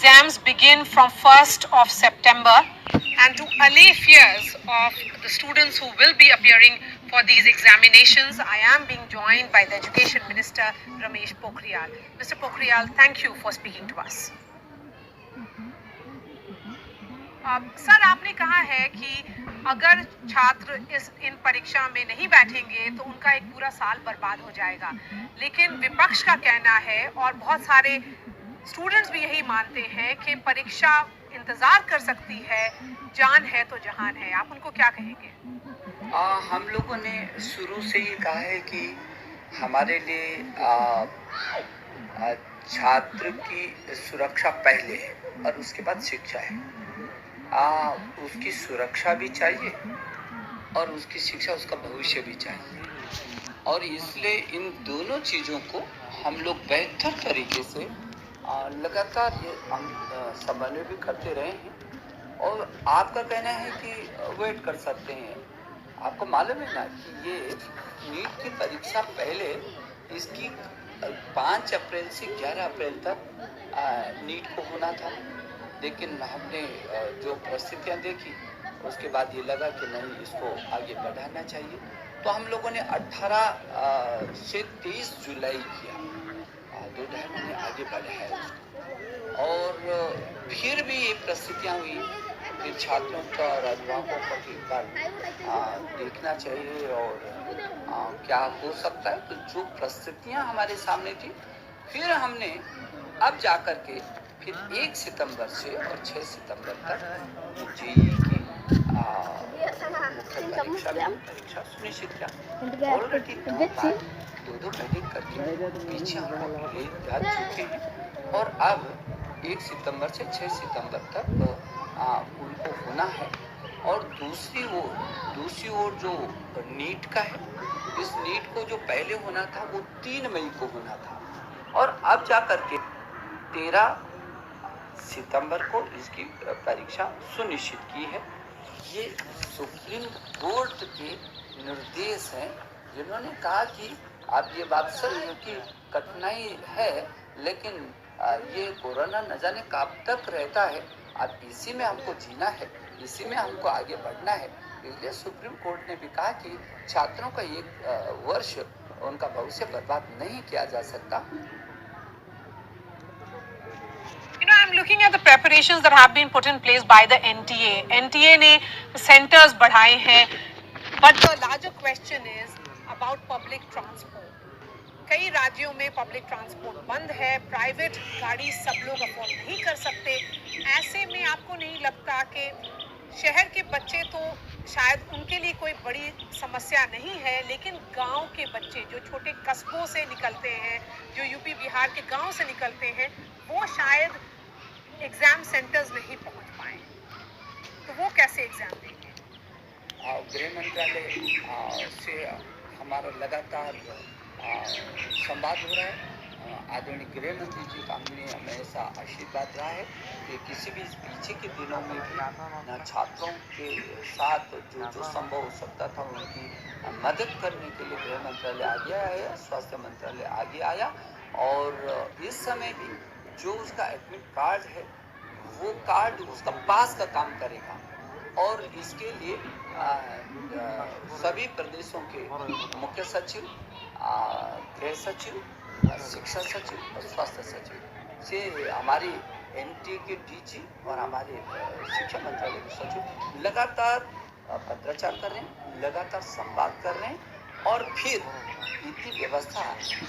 exams begin from 1st of September, and to allay fears of the students who will be appearing for these examinations, I am being joined by the Education Minister Ramesh Pokhriyal. Mr. Pokhriyal, thank you for speaking to us. Sir, आपने कहा है कि अगर छात्र इन परीक्षा में नहीं बैठेंगे तो उनका एक पूरा साल बर्बाद हो जाएगा, लेकिन विपक्ष का कहना है और बहुत सारे स्टूडेंट्स भी यही मानते हैं कि परीक्षा इंतजार कर सकती है, जान है तो जहान है। आप उनको क्या कहेंगे? हम लोगों ने शुरू से ही कहा है कि हमारे लिए छात्र की सुरक्षा पहले है और उसके बाद शिक्षा है। उसकी सुरक्षा भी चाहिए और उसकी शिक्षा, उसका भविष्य भी चाहिए, और इसलिए इन दोनों चीज़ों को हम लोग बेहतर तरीके से लगातार ये हम समन्वय भी करते रहे हैं। और आपका कहना है कि वेट कर सकते हैं, आपको मालूम है ना कि ये नीट की परीक्षा पहले इसकी 5 अप्रैल से 11 अप्रैल तक नीट को होना था, लेकिन हमने जो परिस्थितियाँ देखी उसके बाद ये लगा कि नहीं, इसको आगे बढ़ाना चाहिए। तो हम लोगों ने 18 से 23 जुलाई किया, 2-2.5 महीने आगे बढ़ाया उसको। और फिर भी ये परिस्थितियाँ हुई, फिर छात्रों का और अभिभावकों को एक बार देखना चाहिए और क्या हो सकता है। तो जो परिस्थितियाँ हमारे सामने थी, फिर हमने अब जा कर के फिर 1 सितंबर से और 6 सितंबर तक जेईई की परीक्षा सुनिश्चित किया। ऑलरेडी 2 महीने करके पीछे हम ले जा चुके हैं और अब 1 सितंबर से 6 सितंबर तक उनको होना है। और दूसरी ओर जो नीट का है, इस नीट को जो पहले होना था वो 3 मई को होना था, और अब जा करके 13 सितंबर को इसकी परीक्षा सुनिश्चित की है। ये सुप्रीम कोर्ट के निर्देश हैं, जिन्होंने कहा कि अब ये बात सही है कि कठिनाई है, लेकिन ये कोरोना न जाने कब तक रहता है। अब इसी में हमको जीना है, इसी में हमको आगे बढ़ना है। इसलिए सुप्रीम कोर्ट ने भी कहा कि छात्रों का 1 वर्ष उनका भविष्य बर्बाद नहीं किया जा सकता। I'm looking at the preparations that have been put in place by the NTA. NTA ने centers बढ़ाए हैं, but the larger question is about public transport. कई राज्यों में पब्लिक ट्रांसपोर्ट बंद है, प्राइवेट गाड़ी सब लोग अफोर्ड नहीं कर सकते। ऐसे में आपको नहीं लगता कि शहर के बच्चे तो शायद उनके लिए कोई बड़ी समस्या नहीं है, लेकिन गांव के बच्चे जो छोटे कस्बों से निकलते हैं, जो यूपी बिहार के गांव से निकलते हैं, वो शायद एग्जाम सेंटर्स नहीं पहुंच पाए, तो वो कैसे एग्जाम देंगे? गृह मंत्रालय से हमारा लगातार संवाद हो रहा है। आदरणीय गृह मंत्री जी का हमने हमेशा आशीर्वाद रहा है कि किसी भी पीछे के दिनों में भी छात्रों के साथ जो संभव हो सकता था उनकी मदद करने के लिए गृह मंत्रालय आगे आया, स्वास्थ्य मंत्रालय आगे आया, और इस समय भी जो उसका एडमिट कार्ड है वो कार्ड उसका पास का काम करेगा। और इसके लिए सभी प्रदेशों के मुख्य सचिव, गृह सचिव, शिक्षा सचिव और स्वास्थ्य सचिव से हमारी एनटी के डीजी और हमारे शिक्षा मंत्रालय के सचिव लगातार पत्राचार कर रहे हैं, लगातार संवाद कर रहे हैं, और फिर इतनी व्यवस्था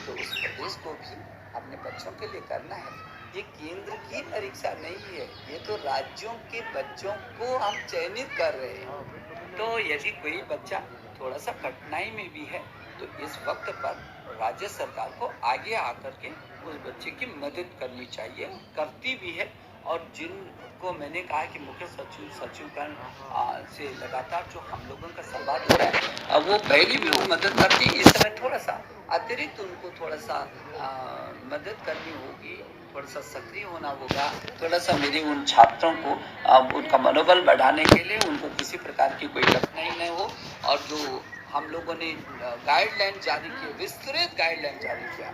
तो उस प्रदेश को भी अपने बच्चों के लिए करना है। ये केंद्र की परीक्षा नहीं है, ये तो राज्यों के बच्चों को हम चयनित कर रहे हैं। तो यदि कोई बच्चा थोड़ा सा कठिनाई में भी है तो इस वक्त पर राज्य सरकार को आगे आकर के उस बच्चे की मदद करनी चाहिए, करती भी है। और जिनको मैंने कहा कि मुख्य सचिवगण से लगातार जो हम लोगों का संवाद हो रहा है, अब वो पहले भी वो मदद करती है, इस समय थोड़ा सा अतिरिक्त उनको थोड़ा सा मदद करनी होगी, थोड़ा सा सक्रिय होना होगा, थोड़ा सा मेरे उन छात्रों को उनका मनोबल बढ़ाने के लिए उनको किसी प्रकार की कोई कठिनाई नहीं हो। और जो हम लोगों ने गाइडलाइन जारी किए, विस्तृत गाइडलाइन जारी किया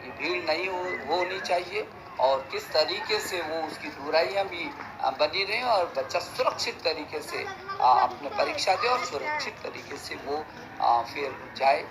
कि भीड़ नहीं होनी चाहिए, और किस तरीके से वो उसकी बुराइयां भी बनी रहे और बच्चा सुरक्षित तरीके से अपने परीक्षा दे और सुरक्षित तरीके से वो फिर जाए।